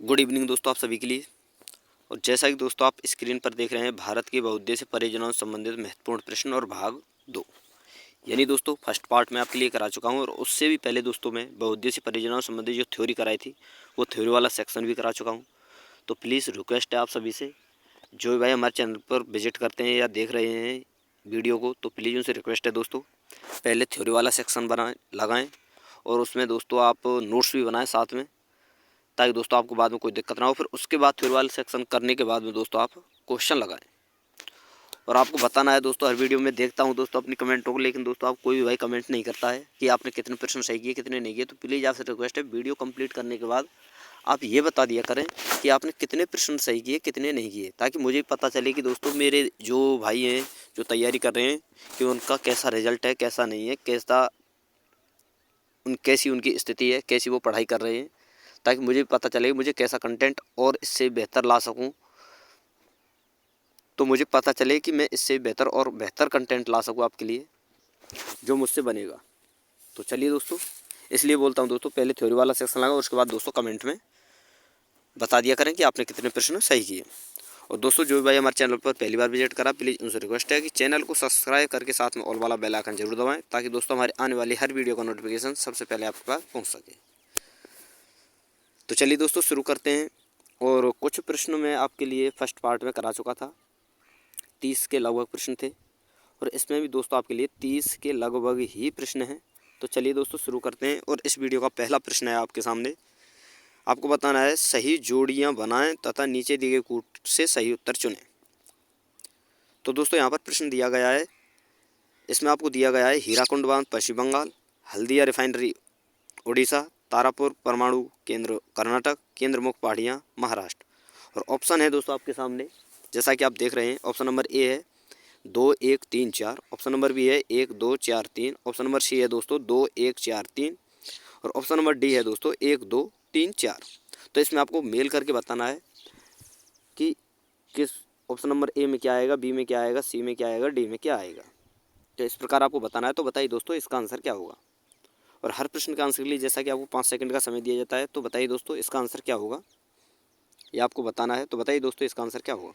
Good evening दोस्तों आप सभी के लिए। और जैसा कि दोस्तों आप स्क्रीन पर देख रहे हैं, भारत की बहुउद्देशीय परियोजनाओं से संबंधित महत्वपूर्ण प्रश्न और भाग 2, यानी दोस्तों फर्स्ट पार्ट मैं आपके लिए करा चुका हूं। और उससे भी पहले दोस्तों मैं बहुउद्देशीय परियोजनाओं से संबंधित जो थ्योरी कराई थी वो थ्योरी वाला सेक्शन भी करा चुका हूँ। तो प्लीज़ रिक्वेस्ट है आप सभी से, जो भाई हमारे चैनल पर विजिट करते हैं या देख रहे हैं वीडियो को, तो प्लीज़ उनसे रिक्वेस्ट है दोस्तों, पहले थ्योरी वाला सेक्शन बनाएं लगाएँ और उसमें दोस्तों आप नोट्स भी बनाएं साथ में, ताकि दोस्तों आपको बाद में कोई दिक्कत ना हो। फिर उसके बाद थ्योरी वाला सेक्शन करने के बाद में दोस्तों आप क्वेश्चन लगाएं। और आपको बताना है दोस्तों, हर वीडियो में देखता हूं दोस्तों अपनी कमेंटों को, लेकिन दोस्तों आप कोई भी भाई कमेंट नहीं करता है कि आपने कितने प्रश्न सही किए कितने नहीं किए। तो प्लीज़ आपसे रिक्वेस्ट है, वीडियो कंप्लीट करने के बाद आप ये बता दिया करें कि आपने कितने प्रश्न सही किए कितने नहीं किए, ताकि मुझे पता चले कि दोस्तों मेरे जो भाई हैं जो तैयारी कर रहे हैं कि उनका कैसा रिजल्ट है कैसा नहीं है, कैसी उनकी स्थिति है, कैसी वो पढ़ाई कर रहे हैं, ताकि मुझे पता चले मुझे कैसा कंटेंट और इससे बेहतर ला सकूं। तो मुझे पता चले कि मैं इससे बेहतर और बेहतर कंटेंट ला सकूं आपके लिए, जो मुझसे बनेगा। तो चलिए दोस्तों, इसलिए बोलता हूं दोस्तों, पहले थ्योरी वाला सेक्शन लगा, उसके बाद दोस्तों कमेंट में बता दिया करें कि आपने कितने प्रश्न सही किए। और दोस्तों जो भी भाई हमारे चैनल पर पहली बार विजिट करा, प्लीज़ उनसे रिक्वेस्ट है कि चैनल को सब्सक्राइब करके साथ में ऑल वाला बेल आइकन जरूर दबाएं, ताकि दोस्तों हमारे आने वाली हर वीडियो का नोटिफिकेशन सबसे पहले आपके पास पहुँच सके। तो चलिए दोस्तों शुरू करते हैं। और कुछ प्रश्न मैं आपके लिए फर्स्ट पार्ट में करा चुका था, 30 के लगभग प्रश्न थे, और इसमें भी दोस्तों आपके लिए 30 के लगभग ही प्रश्न हैं। तो चलिए दोस्तों शुरू करते हैं। और इस वीडियो का पहला प्रश्न है आपके सामने, आपको बताना है सही जोड़ियां बनाएं तथा नीचे दिए गए कूट से सही उत्तर चुनें। तो दोस्तों यहाँ पर प्रश्न दिया गया है, इसमें आपको दिया गया है हीराकुंड बांध पश्चिम बंगाल, हल्दिया रिफाइनरी उड़ीसा, तारापुर परमाणु केंद्र कर्नाटक, केंद्रमुख पहाड़ियाँ महाराष्ट्र। और ऑप्शन है दोस्तों आपके सामने, जैसा कि आप देख रहे हैं। ऑप्शन नंबर ए है 2 1 3 4, ऑप्शन नंबर बी है 1 2 4 3, ऑप्शन नंबर सी है दोस्तों 2 1 4 3, और ऑप्शन नंबर डी है दोस्तों 1 2 3 4। तो इसमें आपको मेल करके बताना है कि किस ऑप्शन नंबर ए में क्या आएगा, बी में क्या आएगा, सी में क्या आएगा, डी में क्या आएगा। तो इस प्रकार आपको बताना है। तो बताइए दोस्तों इसका आंसर क्या होगा। और हर प्रश्न का आंसर के लिए जैसा कि आपको 5 सेकंड का समय दिया जाता है, तो बताइए दोस्तों इसका आंसर क्या होगा, ये आपको बताना है। तो बताइए दोस्तों इसका आंसर क्या होगा।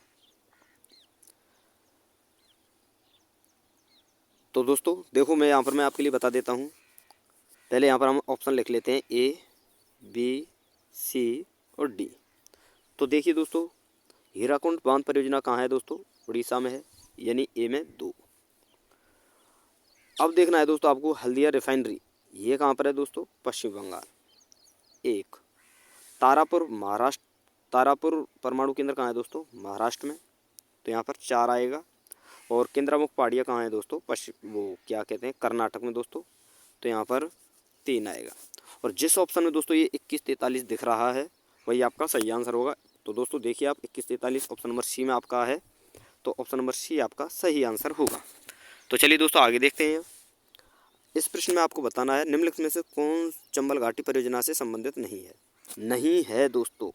तो दोस्तों देखो, मैं यहाँ पर मैं आपके लिए बता देता हूँ। पहले यहाँ पर हम ऑप्शन लिख लेते हैं ए बी सी और डी। तो देखिए दोस्तों, हीराकुंड बांध परियोजना कहाँ है दोस्तों, उड़ीसा में है, यानी ए में 2। अब देखना है दोस्तों आपको हल्दिया रिफाइनरी, ये कहाँ पर है दोस्तों, पश्चिम बंगाल 1। तारापुर महाराष्ट्र, तारापुर परमाणु केंद्र कहाँ है दोस्तों, महाराष्ट्र में, तो यहाँ पर 4 आएगा। और केंद्रमुख पहाड़ियाँ कहाँ है दोस्तों, पश्चिम वो क्या कहते हैं कर्नाटक में दोस्तों, तो यहाँ पर 3 आएगा। और जिस ऑप्शन में दोस्तों ये 21 43 दिख रहा है वही आपका सही आंसर होगा। तो दोस्तों देखिए आप 21 43 ऑप्शन नंबर सी में आपका है, तो ऑप्शन नंबर सी आपका सही आंसर होगा। तो चलिए दोस्तों आगे देखते हैं। इस प्रश्न में आपको बताना है निम्नलिखित में से कौन चंबल घाटी परियोजना से संबंधित नहीं है। नहीं है दोस्तों,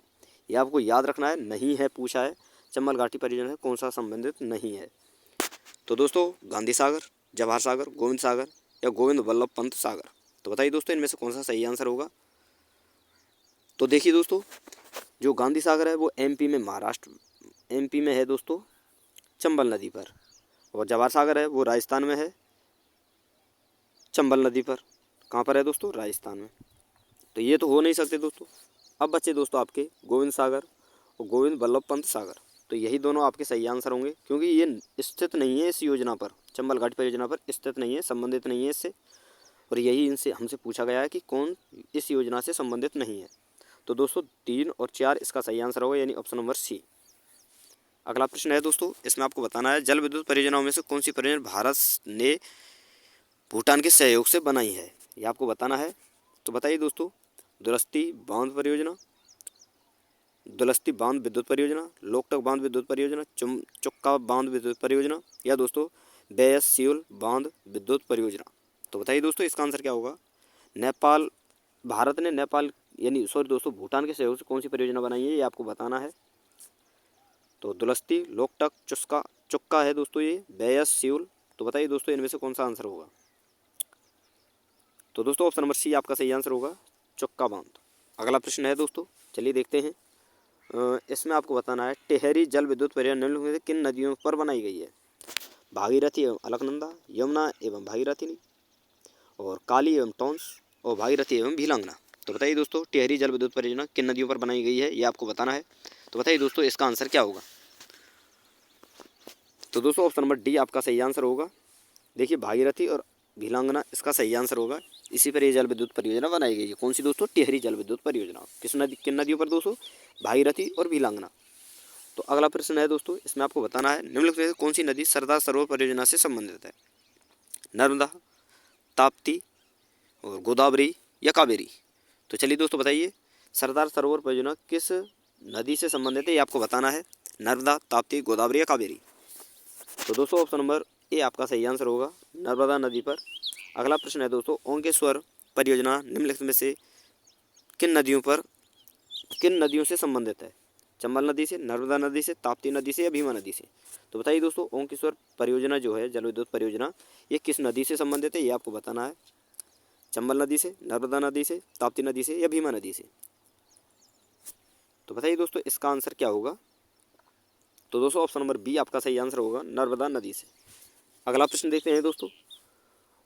ये आपको याद रखना है, नहीं है पूछा है, चंबल घाटी परियोजना से कौन सा संबंधित नहीं है। तो दोस्तों गांधी सागर, जवाहर सागर, गोविंद सागर या गोविंद वल्लभ पंत सागर। तो बताइए दोस्तों इनमें से कौन सा सही आंसर होगा। तो देखिए दोस्तों, जो गांधी सागर है वो एमपी में एमपी में है दोस्तों, चंबल नदी पर। और जवाहर सागर है वो राजस्थान में है, चंबल नदी पर। कहाँ पर है दोस्तों, राजस्थान में। तो ये तो हो नहीं सकते दोस्तों। अब बचे दोस्तों आपके गोविंद सागर और गोविंद वल्लभ पंत सागर। तो यही दोनों आपके सही आंसर होंगे, क्योंकि ये स्थित नहीं है इस योजना पर, चंबल घाटी परियोजना पर स्थित नहीं है, संबंधित नहीं है इससे। और यही इनसे हमसे पूछा गया है कि कौन इस योजना से संबंधित नहीं है। तो दोस्तों 3 और 4 इसका सही आंसर होगा, यानी ऑप्शन नंबर सी। अगला प्रश्न है दोस्तों, इसमें आपको बताना है जल विद्युत परियोजनाओं में से कौन सी परियोजना भारत ने भूटान के सहयोग से बनाई है, ये आपको बताना है। तो बताइए दोस्तों, दुरस्ती बांध परियोजना, दुलस्ती बांध विद्युत परियोजना, लोकटक बांध विद्युत परियोजना, चुक्का बांध विद्युत परियोजना, या दोस्तों बेयस सियोल बांध विद्युत परियोजना। तो बताइए दोस्तों इसका आंसर क्या होगा। नेपाल, भारत ने नेपाल यानी सॉरी दोस्तों भूटान के सहयोग से कौन सी परियोजना बनाई है, ये आपको बताना है। तो दुलस्ती, लोकटक, चुक्का है दोस्तों ये, बेयस सियोल। तो बताइए दोस्तों इनमें से कौन सा आंसर होगा। तो दोस्तों ऑप्शन नंबर सी आपका सही आंसर होगा, चुक्का बांध। अगला प्रश्न है दोस्तों, चलिए देखते हैं। इसमें आपको बताना है टिहरी जल विद्युत परियोजना निम्नलिखित में से किन नदियों पर बनाई गई है? भागीरथी एवं अलकनंदा, यमुना एवं भागीरथी और काली एवं टॉन्स और भागीरथी एवं भीलंगना। तो बताइए दोस्तों टिहरी जल विद्युत परियोजना किन नदियों पर बनाई गई है, ये आपको बताना है। तो बताइए दोस्तों इसका आंसर क्या होगा? तो दोस्तों ऑप्शन नंबर डी आपका सही आंसर होगा। देखिए भागीरथी और भीलंगना इसका सही आंसर होगा। इसी पर ये जल विद्युत परियोजना बनाई गई है। कौन सी दोस्तों? टिहरी जल विद्युत परियोजना। किन नदियों पर दोस्तों? भागीरथी और भीलंगना। तो अगला प्रश्न है दोस्तों, इसमें आपको बताना है निम्नलिखित में से कौन सी नदी सरदार सरोवर परियोजना से संबंधित है? नर्मदा, ताप्ती और गोदावरी या कावेरी? तो चलिए दोस्तों बताइए सरदार सरोवर परियोजना किस नदी से संबंधित है, ये आपको बताना है। नर्मदा, ताप्ती, गोदावरी या कावेरी? तो दोस्तों ऑप्शन नंबर ए आपका सही आंसर होगा, नर्मदा नदी पर। अगला प्रश्न है दोस्तों, ओंकेश्वर परियोजना निम्नलिखित में से किन नदियों से संबंधित है? चंबल नदी से, नर्मदा नदी से, ताप्ती नदी से या भीमा नदी से? तो बताइए दोस्तों ओंकेश्वर परियोजना जो है जल विद्युत परियोजना, ये किस नदी से संबंधित है, ये आपको बताना है। चंबल नदी से, नर्मदा नदी से, ताप्ती नदी से या भीमा नदी से? तो बताइए दोस्तों इसका आंसर क्या होगा? तो दोस्तों ऑप्शन नंबर बी आपका सही आंसर होगा, नर्मदा नदी से। अगला प्रश्न देखते हैं दोस्तों।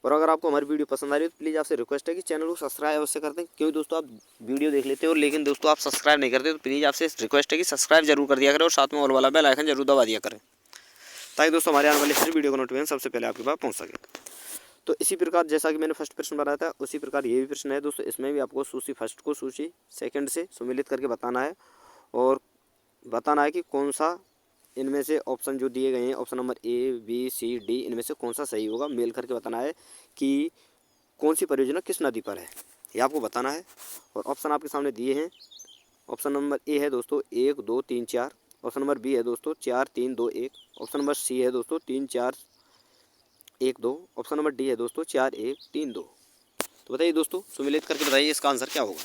और अगर आपको हमारी वीडियो पसंद आ रही है तो प्लीज़ आपसे रिक्वेस्ट है कि चैनल को सब्सक्राइब अवश्य कर दें, क्योंकि दोस्तों आप वीडियो देख लेते हो लेकिन दोस्तों आप सब्सक्राइब नहीं करते, तो प्लीज़ आपसे रिक्वेस्ट है कि सब्सक्राइब जरूर कर दिया करें और साथ में ऑल वाला बेल आइकन जरूर दबा दिया करें, ताकि दोस्तों हमारे आने वाले हर वीडियो का नोटिफिकेशन सबसे पहले आपके पास पहुँच सके। तो इसी प्रकार जैसा कि मैंने फर्स्ट प्रश्न बनाया था उसी प्रकार ये भी प्रश्न है दोस्तों। इसमें भी आपको सूची फर्स्ट को सूची सेकंड से सम्मिलित करके बताना है और बताना है कि कौन सा इनमें से ऑप्शन जो दिए गए हैं option number A B C D इनमें से कौन सा सही होगा, मेल करके बताना है कि कौन सी परियोजना किस नदी पर है, ये आपको बताना है। और ऑप्शन आपके सामने दिए हैं। ऑप्शन नंबर ए है दोस्तों 1 2 3 4, ऑप्शन नंबर बी है दोस्तों 4 3 2 1, ऑप्शन नंबर सी है दोस्तों 3 4 1 2, ऑप्शन नंबर डी है दोस्तों 4 1 3 2। तो बताइए दोस्तों सम्मिलित करके बताइए इसका आंसर क्या होगा।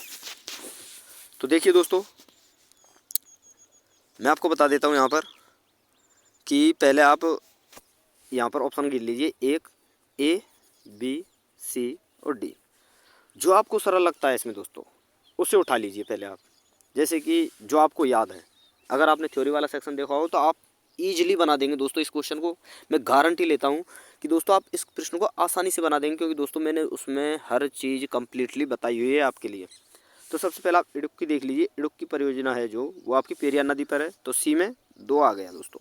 तो देखिए दोस्तों मैं आपको बता देता हूँ यहाँ पर कि पहले आप यहाँ पर ऑप्शन गिन लीजिए 1 ए बी सी और डी। जो आपको सरल लगता है इसमें दोस्तों उसे उठा लीजिए पहले आप, जैसे कि जो आपको याद है। अगर आपने थ्योरी वाला सेक्शन देखा हो तो आप ईजिली बना देंगे दोस्तों इस क्वेश्चन को। मैं गारंटी लेता हूँ कि दोस्तों आप इस प्रश्न को आसानी से बना देंगे, क्योंकि दोस्तों मैंने उसमें हर चीज़ कंप्लीटली बताई हुई है आपके लिए। तो सबसे पहले आप इडुक्की देख लीजिए। इडुक्की परियोजना है जो वो आपकी पेरियार नदी पर है, तो सी में 2 आ गया दोस्तों।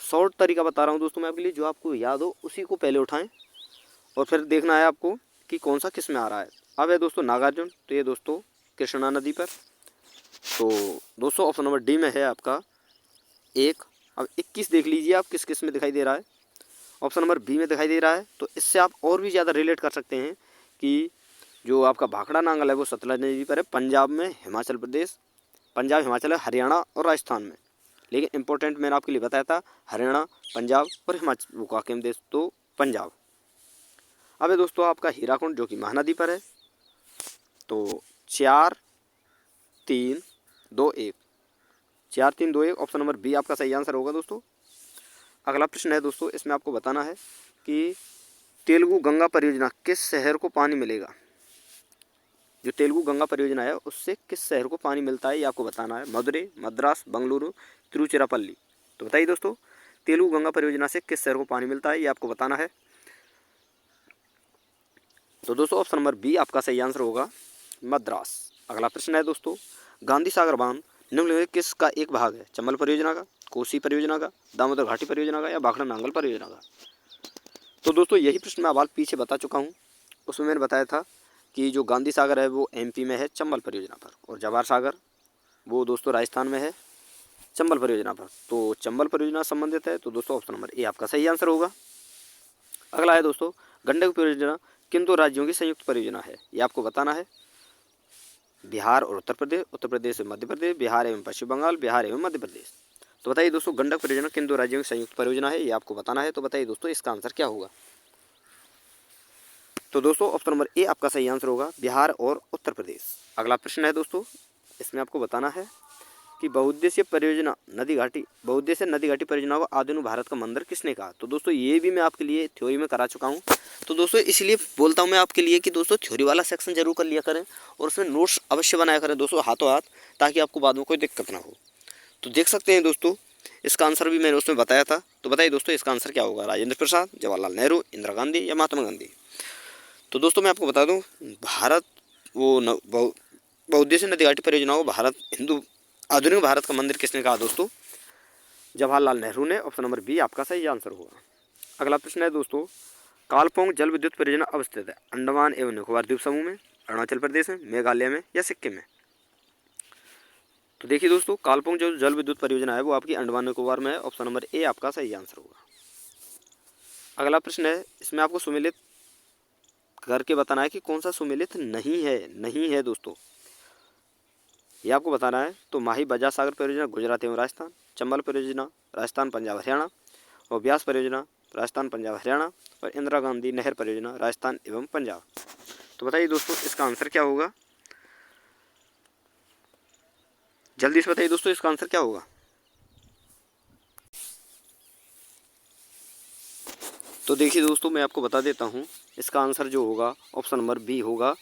शॉर्ट तरीका बता रहा हूँ दोस्तों मैं आपके लिए, जो आपको याद हो उसी को पहले उठाएं और फिर देखना है आपको कि कौन सा किस में आ रहा है। अब है दोस्तों नागार्जुन, तो ये दोस्तों कृष्णा नदी पर। तो दोस्तों ऑप्शन नंबर डी में है आपका 1। अब 21 देख लीजिए आप किस किस में दिखाई दे रहा है। ऑप्शन नंबर बी में दिखाई दे रहा है। तो इससे आप और भी ज़्यादा रिलेट कर सकते हैं कि जो आपका भाखड़ा नांगल है वो सतलज नदी पर है, पंजाब में, हिमाचल प्रदेश, पंजाब हिमाचल है, हरियाणा और राजस्थान में। लेकिन इंपॉर्टेंट मैंने आपके लिए बताया था हरियाणा, पंजाब और हिमाचल, वो काकेम देश तो पंजाब। अब है दोस्तों आपका हीराकुंड जो कि महानदी पर है। तो 4 3 2 1, 4 3 2 1 ऑप्शन नंबर बी आपका सही आंसर होगा दोस्तों। अगला प्रश्न है दोस्तों, इसमें आपको बताना है कि तेलुगु गंगा परियोजना किस शहर को पानी मिलेगा। जो तेलुगु गंगा परियोजना है उससे किस शहर को पानी मिलता है ये आपको बताना है। मदुरै, मद्रास, बंगलुरु, तिरुचिरापल्ली। तो बताइए दोस्तों तेलुगु गंगा परियोजना से किस शहर को पानी मिलता है ये आपको बताना है। तो दोस्तों ऑप्शन नंबर बी आपका सही आंसर होगा, मद्रास। अगला प्रश्न है दोस्तों, गांधी सागर बांध निम्नलिखित किसका एक भाग है? चंबल परियोजना का, कोसी परियोजना का, दामोदर घाटी परियोजना का या भाखड़ा नांगल परियोजना का? तो दोस्तों यही प्रश्न मैं अब पीछे बता चुका हूँ। उसमें मैंने बताया था कि जो गांधी सागर है वो एमपी में है चंबल परियोजना पर, और जवाहर सागर वो दोस्तों राजस्थान में है चंबल परियोजना पर। तो चंबल परियोजना संबंधित है, तो दोस्तों ऑप्शन नंबर ए आपका सही आंसर होगा। अगला है दोस्तों, गंडक परियोजना किन 2 राज्यों की संयुक्त परियोजना है? ये आपको बताना है। बिहार और उत्तर प्रदेश एवं मध्य प्रदेश, बिहार एवं पश्चिम बंगाल, बिहार एवं मध्य प्रदेश। तो बताइए दोस्तों गंडक परियोजना किन 2 राज्यों की संयुक्त परियोजना है? ये आपको बताना है। तो बताइए दोस्तों इसका आंसर क्या होगा। तो दोस्तों ऑप्शन नंबर ए आपका सही आंसर होगा, बिहार और उत्तर प्रदेश। अगला प्रश्न है दोस्तों, इसमें आपको बताना है कि बहुउद्देशीय नदी घाटी परियोजना को आधुनिक भारत का मंदिर किसने कहा। तो दोस्तों ये भी मैं आपके लिए थ्योरी में करा चुका हूँ। तो दोस्तों इसलिए बोलता हूँ मैं आपके लिए कि दोस्तों थ्योरी वाला सेक्शन जरूर कर लिया करें और उसमें नोट्स अवश्य बनाया करें दोस्तों हाथों हाथ, ताकि आपको बाद में कोई दिक्कत ना हो। तो देख सकते हैं दोस्तों इसका आंसर भी मैंने उसमें बताया था। तो बताइए दोस्तों इसका आंसर क्या होगा, राजेंद्र प्रसाद, जवाहरलाल नेहरू, इंदिरा गांधी या महात्मा गांधी। तो दोस्तों मैं आपको बता दूं, भारत बहुउद्देशीय नदी घाटी परियोजनाओं को आधुनिक भारत का मंदिर किसने कहा दोस्तों, जवाहरलाल नेहरू ने। ऑप्शन नंबर बी आपका सही आंसर होगा। अगला प्रश्न है दोस्तों, कालपोंग जल विद्युत परियोजना अवस्थित है अंडमान एवं निकोबार द्वीप समूह में, अरुणाचल प्रदेश में, मेघालय में या सिक्किम में। तो देखिए दोस्तों कालपोंग जो जल विद्युत परियोजना है वो आपकी अंडमान निकोबार में है। ऑप्शन नंबर ए आपका सही आंसर होगा। अगला प्रश्न है, इसमें आपको सुमेलित करके बताना है कि कौन सा सुमेलित नहीं है दोस्तों, ये आपको बताना है। तो माही बजाज सागर परियोजना गुजरात एवं राजस्थान, चंबल परियोजना राजस्थान पंजाब हरियाणा, और ब्यास परियोजना राजस्थान पंजाब हरियाणा, और इंदिरा गांधी नहर परियोजना राजस्थान एवं पंजाब। तो बताइए दोस्तों इसका आंसर क्या होगा, जल्दी से बताइए दोस्तों इसका आंसर क्या होगा। तो देखिए दोस्तों मैं आपको बता देता हूँ, इसका आंसर जो होगा ऑप्शन नंबर बी होगा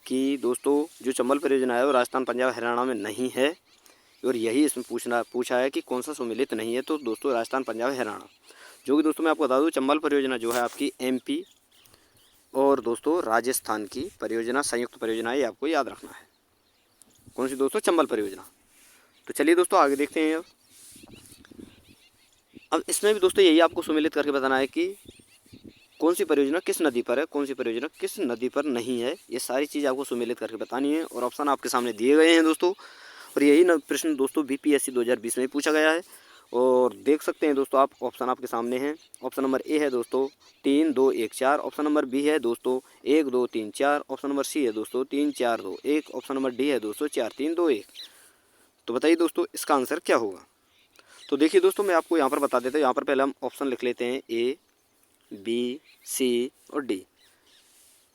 कि दोस्तों जो चंबल परियोजना है वो राजस्थान पंजाब हरियाणा में नहीं है, और यही इसमें पूछा है कि कौन सा सुमेलित नहीं है। तो दोस्तों राजस्थान पंजाब हरियाणा, जो कि दोस्तों मैं आपको बता दूँ चंबल परियोजना जो है आपकी एमपी और दोस्तों राजस्थान की परियोजना संयुक्त परियोजना है, ये आपको याद रखना है। कौन सी दोस्तों, चंबल परियोजना। तो चलिए दोस्तों आगे देखते हैं। अब इसमें भी दोस्तों यही आपको सुमेलित करके बताना है कि कौन सी परियोजना किस नदी पर है, कौन सी परियोजना किस नदी पर नहीं है। ये सारी चीज़ आपको सुमेलित करके बतानी है, और ऑप्शन आपके सामने दिए गए हैं दोस्तों। और यही प्रश्न दोस्तों बीपीएससी 2020 में पूछा गया है, और देख सकते हैं दोस्तों आप ऑप्शन आपके सामने हैं। ऑप्शन नंबर ए है दोस्तों 3 2 1 4, ऑप्शन नंबर बी है दोस्तों 1 2 3 4, ऑप्शन नंबर सी है दोस्तों 3 4 2 1, ऑप्शन नंबर डी है दोस्तों 4 3 2 1। तो बताइए दोस्तों इसका आंसर क्या होगा। तो देखिए दोस्तों मैं आपको यहाँ पर बता देता हूँ, यहाँ पर पहले हम ऑप्शन लिख लेते हैं ए बी सी और डी।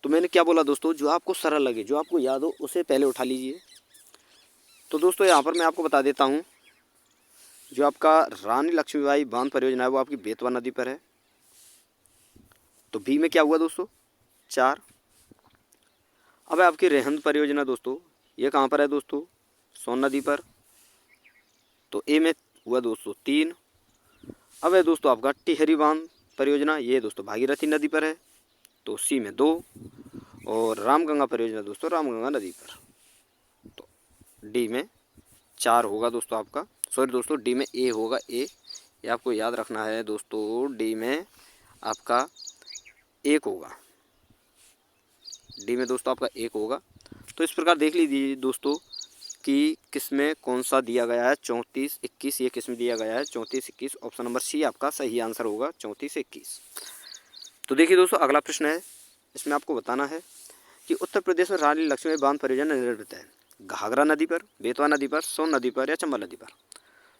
तो मैंने क्या बोला दोस्तों, जो आपको सरल लगे, जो आपको याद हो उसे पहले उठा लीजिए। तो दोस्तों यहाँ पर मैं आपको बता देता हूँ, जो आपका रानी लक्ष्मीबाई बांध परियोजना है वो आपकी बेतवा नदी पर है। तो बी में क्या हुआ दोस्तों 4। अब है आपकी रेहंद परियोजना दोस्तों, ये कहाँ पर है दोस्तों, सोन नदी पर। तो ए में हुआ दोस्तों 3। अब है दोस्तों आपका टिहरी बांध परियोजना, ये दोस्तों भागीरथी नदी पर है। तो सी में 2, और रामगंगा परियोजना दोस्तों रामगंगा नदी पर। तो डी में 4 होगा दोस्तों आपका, सॉरी दोस्तों डी में ए होगा, ए ये आपको याद रखना है दोस्तों, डी में आपका 1 होगा, डी में दोस्तों आपका 1 होगा। तो इस प्रकार देख लीजिए दोस्तों कि किसमें कौन सा दिया गया है 34 21, ये किसमें दिया गया है 34 21। ऑप्शन नंबर सी आपका सही आंसर होगा 34 21। तो देखिए दोस्तों अगला प्रश्न है, इसमें आपको बताना है कि उत्तर प्रदेश में रानी लक्ष्मीबाई बांध परियोजना निर्मित है घाघरा नदी पर, बेतवा नदी पर, सोन नदी पर या चंबल नदी पर।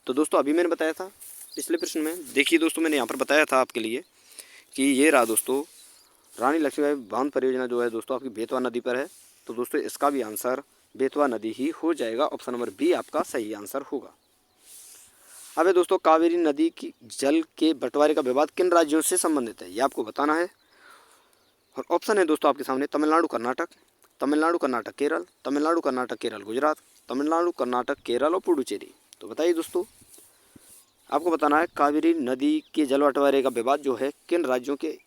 तो दोस्तों अभी मैंने बताया था पिछले प्रश्न में, देखिए दोस्तों मैंने यहाँ पर बताया था आपके लिए कि ये रहा दोस्तों रानी लक्ष्मीबाई बांध परियोजना जो है दोस्तों आपकी बेतवा नदी पर है। तो दोस्तों इसका भी आंसर बेतवा नदी ही हो जाएगा, ऑप्शन नंबर बी आपका सही आंसर होगा। अब है दोस्तों कावेरी नदी की जल के बंटवारे का विवाद किन राज्यों से संबंधित है, ये आपको बताना है। और ऑप्शन है दोस्तों आपके सामने तमिलनाडु कर्नाटक, तमिलनाडु कर्नाटक केरल, तमिलनाडु कर्नाटक केरल गुजरात, तमिलनाडु कर्नाटक केरल और पुडुचेरी। तो बताइए दोस्तों आपको बताना है कावेरी नदी के जल बंटवारे का विवाद जो है किन राज्यों के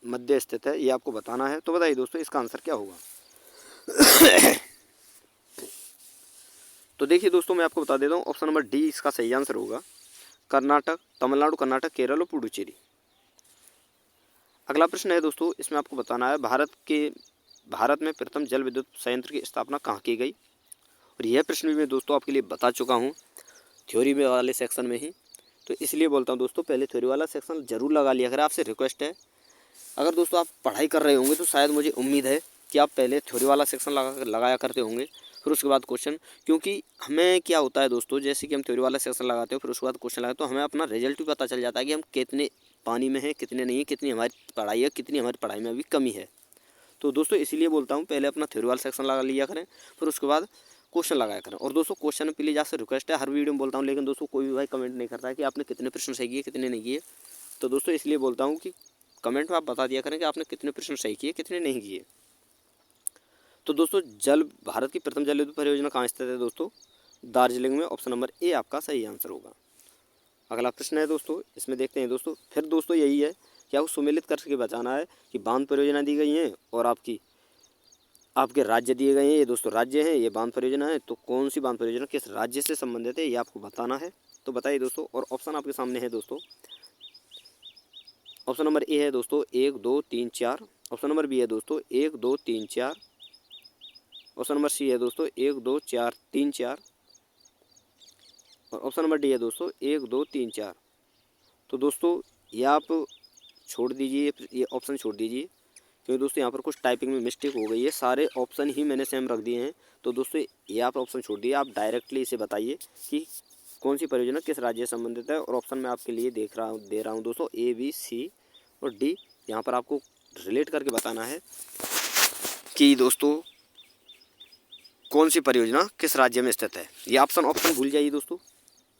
मध्य स्थित है, ये आपको बताना है। तो बताइए दोस्तों इसका आंसर क्या होगा। तो देखिए दोस्तों मैं आपको बता देता हूँ, ऑप्शन नंबर डी इसका सही आंसर होगा, कर्नाटक, तमिलनाडु कर्नाटक केरल और पुडुचेरी। अगला प्रश्न है दोस्तों, इसमें आपको बताना है भारत में प्रथम जल विद्युत संयंत्र की स्थापना कहाँ की गई। और यह प्रश्न भी मैं दोस्तों आपके लिए बता चुका हूँ थ्योरी में वाले सेक्शन में ही, तो इसलिए बोलता हूँ दोस्तों पहले थ्योरी वाला सेक्शन जरूर लगा लिया करें। आपसे रिक्वेस्ट है, अगर दोस्तों आप पढ़ाई कर रहे होंगे तो शायद मुझे उम्मीद है कि आप पहले थ्योरी वाला सेक्शन लगाया करते होंगे, फिर उसके बाद क्वेश्चन। क्योंकि हमें क्या होता है दोस्तों, जैसे कि हम थ्योरी वाला सेक्शन लगाते हो फिर उसके बाद क्वेश्चन लगाते तो हमें अपना रिजल्ट भी पता चल जाता है कि हम कितने पानी में है, कितने नहीं है, कितनी हमारी पढ़ाई है, कितनी हमारी पढ़ाई में अभी कमी है। तो दोस्तों इसीलिए बोलता हूँ पहले अपना थ्योरी वाला सेक्शन लगा लिया करें, फिर उसके बाद क्वेश्चन लगाया करें। और दोस्तों क्वेश्चन प्लीज आपसे रिक्वेस्ट है, हर वीडियो में बोलता हूँ, लेकिन दोस्तों कोई भी भाई कमेंट नहीं करता है कि आपने कितने प्रश्न सही किए कितने नहीं किए। तो दोस्तों इसलिए बोलता हूँ कि कमेंट में आप बता दिया करें कि आपने कितने प्रश्न सही किए कितने नहीं किए। तो दोस्तों भारत की प्रथम जल विद्युत परियोजना कहाँ स्थित है दोस्तों? दार्जिलिंग में। ऑप्शन नंबर ए आपका सही आंसर होगा। अगला प्रश्न है दोस्तों, इसमें देखते हैं दोस्तों। फिर दोस्तों यही है कि आपको सुमेलित करके बताना है कि बांध परियोजना दी गई हैं और आपके राज्य दिए गए हैं। ये दोस्तों राज्य हैं, ये बांध परियोजना है, तो कौन सी बांध परियोजना किस राज्य से संबंधित है ये आपको बताना है। तो बताइए दोस्तों। और ऑप्शन आपके सामने है दोस्तों। ऑप्शन नंबर ए है दोस्तों 1 2 3 4। ऑप्शन नंबर बी है दोस्तों 1 2 3 4। ऑप्शन नंबर सी है दोस्तों 1 2 4 3 4। और ऑप्शन नंबर डी है दोस्तों 1 2 3 4। तो दोस्तों ये आप छोड़ दीजिए, ये ऑप्शन छोड़ दीजिए, क्योंकि दोस्तों यहाँ पर कुछ टाइपिंग में मिस्टेक हो गई है। सारे ऑप्शन ही मैंने सेम रख दिए हैं। तो दोस्तों ये आप ऑप्शन छोड़ दिए, आप डायरेक्टली इसे बताइए कि कौन सी परियोजना किस राज्य से संबंधित है। और ऑप्शन मैं आपके लिए दे रहा हूँ दोस्तों ए बी सी और डी। यहाँ पर आपको रिलेट करके बताना है कि दोस्तों कौन सी परियोजना किस राज्य में स्थित है। ये ऑप्शन भूल जाइए दोस्तों,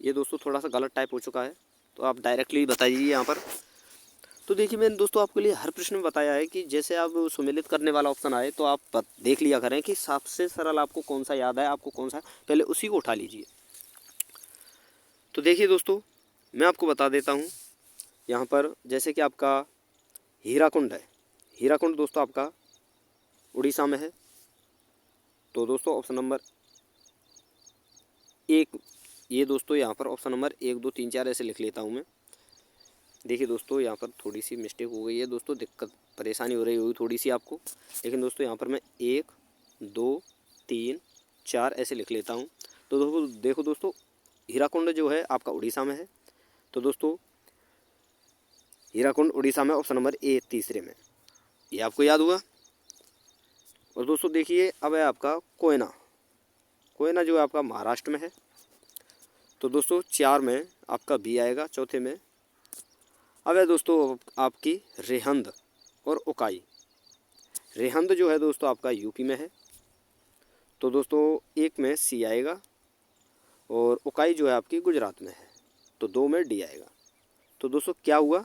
ये दोस्तों थोड़ा सा गलत टाइप हो चुका है, तो आप डायरेक्टली बता दीजिए यहाँ पर। तो देखिए मैंने दोस्तों आपके लिए हर प्रश्न में बताया है कि जैसे आप सुमेलित करने वाला ऑप्शन आए तो आप देख लिया करें कि सबसे सरल आपको कौन सा याद है, आपको कौन सा, पहले उसी को उठा लीजिए। तो देखिए दोस्तों मैं आपको बता देता हूँ यहाँ पर, जैसे कि आपका हीराकुंड है। हीराकुंड दोस्तों आपका उड़ीसा में है। तो दोस्तों ऑप्शन नंबर 1, ये दोस्तों यहाँ पर ऑप्शन नंबर 1 2 3 4 ऐसे लिख लेता हूँ मैं। देखिए दोस्तों यहाँ पर थोड़ी सी मिस्टेक हो गई है दोस्तों, दिक्कत परेशानी हो रही होगी थोड़ी सी आपको, लेकिन दोस्तों यहाँ पर मैं 1 2 3 4 ऐसे लिख लेता हूँ। तो दोस्तों देखो दोस्तों हीराकुंड जो है आपका उड़ीसा में है। तो दोस्तों हीराकुंड उड़ीसा में, ऑप्शन नंबर ए तीसरे में, ये आपको याद हुआ। और दोस्तों देखिए अब है आपका कोयना। कोयना जो है आपका महाराष्ट्र में है। तो दोस्तों 4 में आपका बी आएगा, चौथे में। अब है दोस्तों आपकी रेहंद और उकाई। रेहंद जो है दोस्तों आपका यूपी में है। तो दोस्तों 1 में सी आएगा और उकाई जो है आपकी गुजरात में है। तो 2 में डी आएगा। तो दोस्तों क्या हुआ,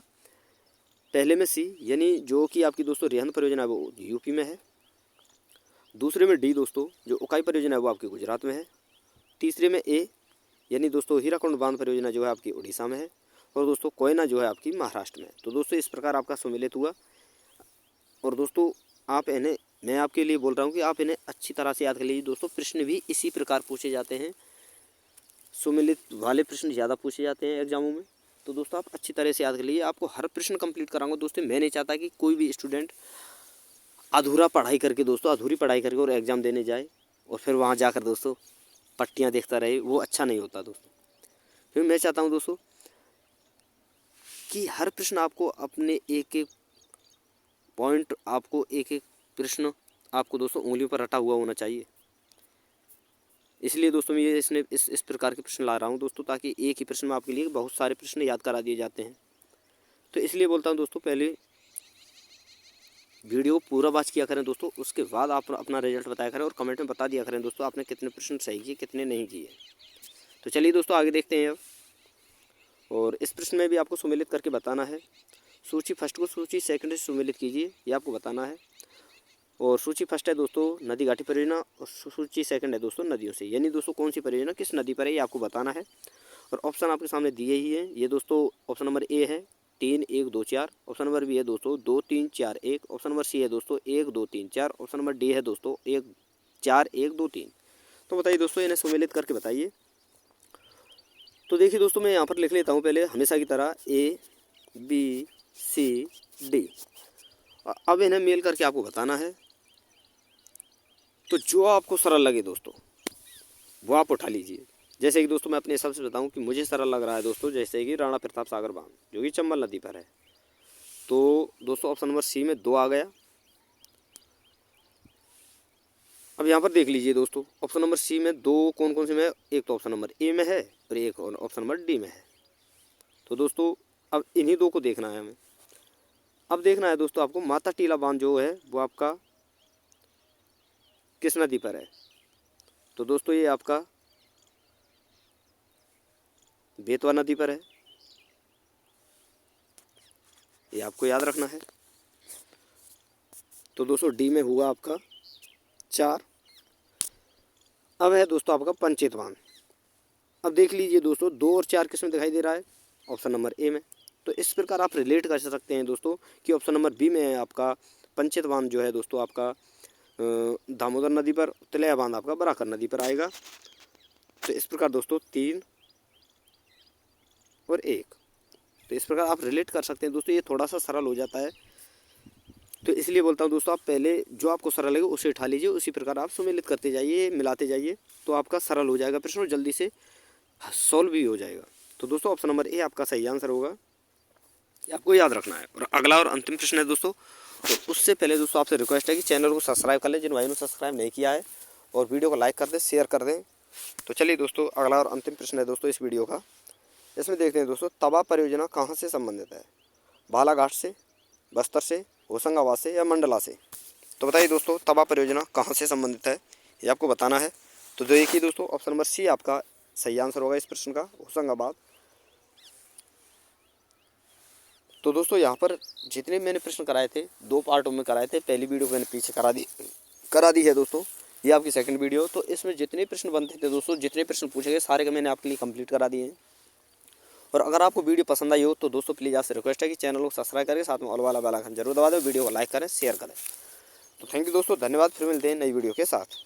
पहले में सी यानी जो कि आपकी दोस्तों रेहंद परियोजना है वो यूपी में है। दूसरे में डी दोस्तों जो उकाई परियोजना है वो आपकी गुजरात में है। तीसरे में ए यानी दोस्तों हीराकुंड बांध परियोजना जो है आपकी उड़ीसा में है। और दोस्तों कोयना जो है आपकी महाराष्ट्र में है। तो दोस्तों इस प्रकार आपका सुमेलित हुआ। और दोस्तों आप इन्हें, मैं आपके लिए बोल रहा हूँ कि आप इन्हें अच्छी तरह से याद कर लीजिए दोस्तों। प्रश्न भी इसी प्रकार पूछे जाते हैं, सुमेलित वाले प्रश्न ज़्यादा पूछे जाते हैं एग्जामों में। तो दोस्तों आप अच्छी तरह से याद कर लीजिए, आपको हर प्रश्न कंप्लीट कराऊंगा दोस्तों। मैं नहीं चाहता कि कोई भी स्टूडेंट अधूरी पढ़ाई करके और एग्ज़ाम देने जाए और फिर वहाँ जाकर दोस्तों पट्टियाँ देखता रहे, वो अच्छा नहीं होता दोस्तों। फिर मैं चाहता हूँ दोस्तों कि हर प्रश्न आपको अपने एक एक पॉइंट, आपको एक एक प्रश्न आपको दोस्तों उंगलियों पर रटा हुआ होना चाहिए। इसलिए दोस्तों मैं ये इस प्रकार के प्रश्न ला रहा हूँ दोस्तों, ताकि एक ही प्रश्न में आपके लिए बहुत सारे प्रश्न याद करा दिए जाते हैं। तो इसलिए बोलता हूँ दोस्तों पहले वीडियो पूरा वॉच किया करें दोस्तों, उसके बाद आप अपना रिजल्ट बताया करें और कमेंट में बता दिया करें दोस्तों आपने कितने प्रश्न सही किए कितने नहीं किए। तो चलिए दोस्तों आगे देखते हैं अब। और इस प्रश्न में भी आपको सुमेलित करके बताना है। सूची फर्स्ट को सूची सेकंड से सुमेलित कीजिए, ये आपको बताना है। और सूची फर्स्ट है दोस्तों नदी घाटी परियोजना और सूची सेकंड है दोस्तों नदियों से, यानी दोस्तों कौन सी परियोजना किस नदी पर है ये आपको बताना है। और ऑप्शन आपके सामने दिए ही हैं। ये दोस्तों ऑप्शन नंबर ए है 3 1 2 4। ऑप्शन नंबर बी है दोस्तों 2 3 4 1। ऑप्शन नंबर सी है दोस्तों 1 2 3 4। ऑप्शन नंबर डी है दोस्तों 1 4 1 2 3। तो बताइए दोस्तों इन्हें सुमेलित करके बताइए। तो देखिए दोस्तों मैं यहाँ पर लिख लेता हूँ पहले हमेशा की तरह ए बी सी डी। अब इन्हें मेल करके आपको बताना है। तो जो आपको सरल लगे दोस्तों वो आप उठा लीजिए। जैसे कि दोस्तों मैं अपने हिसाब से बताऊं कि मुझे सरल लग रहा है दोस्तों, जैसे कि राणा प्रताप सागर बांध जो कि चंबल नदी पर है। तो दोस्तों ऑप्शन नंबर सी में 2 आ गया। अब यहाँ पर देख लीजिए दोस्तों ऑप्शन नंबर सी में 2 कौन कौन से में है, एक तो ऑप्शन नंबर ए में है और एक ऑप्शन नंबर डी में है। तो दोस्तों अब इन्हीं 2 को देखना है हमें। अब देखना है दोस्तों आपको माता टीला बांध जो है वो आपका किस नदी पर है। तो दोस्तों ये आपका बेतवा नदी पर है, ये आपको याद रखना है। तो दोस्तों डी में हुआ आपका 4। अब है दोस्तों आपका पंचेत बांध। अब देख लीजिए दोस्तों 2 और 4 किस में दिखाई दे रहा है, ऑप्शन नंबर ए में। तो इस प्रकार आप रिलेट कर सकते हैं दोस्तों कि ऑप्शन नंबर बी में है आपका पंचेत बांध जो है दोस्तों आपका दामोदर नदी पर, तिलैया बांध आपका बराकर नदी पर आएगा। तो इस प्रकार दोस्तों 3 और 1, तो इस प्रकार आप रिलेट कर सकते हैं दोस्तों। ये थोड़ा सा सरल हो जाता है, तो इसलिए बोलता हूँ दोस्तों आप पहले जो आपको सरल लगे उसे उठा लीजिए, उसी प्रकार आप सुमेलित करते जाइए, मिलाते जाइए, तो आपका सरल हो जाएगा प्रश्न और जल्दी से सॉल्व भी हो जाएगा। तो दोस्तों ऑप्शन नंबर ए आपका सही आंसर होगा, ये आपको याद रखना है। और अगला और अंतिम प्रश्न है दोस्तों, तो उससे पहले दोस्तों आपसे रिक्वेस्ट है कि चैनल को सब्सक्राइब कर लें जिन भाइयों ने सब्सक्राइब नहीं किया है, और वीडियो को लाइक कर दें, शेयर कर दें। तो चलिए दोस्तों अगला और अंतिम प्रश्न है दोस्तों इस वीडियो का। इसमें देखते हैं दोस्तों तवा परियोजना कहाँ से संबंधित है, बालाघाट से, बस्तर से, होशंगाबाद से या मंडला से। तो बताइए दोस्तों तवा परियोजना कहाँ से संबंधित है, ये आपको बताना है। तो देखिए दोस्तों ऑप्शन नंबर सी आपका सही आंसर होगा इस प्रश्न का, होशंगाबाद। तो दोस्तों यहाँ पर जितने मैंने प्रश्न कराए थे 2 पार्टों में कराए थे, पहली वीडियो मैंने पीछे करा दी है दोस्तों, ये आपकी सेकंड वीडियो। तो इसमें जितने प्रश्न बनते थे दोस्तों, जितने प्रश्न पूछे गए सारे का मैंने आपके लिए कंप्लीट करा दिए हैं। और अगर आपको वीडियो पसंद आई हो तो दोस्तों प्लीज़ आपसे रिक्वेस्ट है कि चैनल को सब्सक्राइब करें, साथ में ऑल वाला बेल आइकन जरूर दबा दें, वीडियो को लाइक करें, शेयर करें। तो थैंक यू दोस्तों, धन्यवाद। फिर मिलते हैं नई वीडियो के साथ।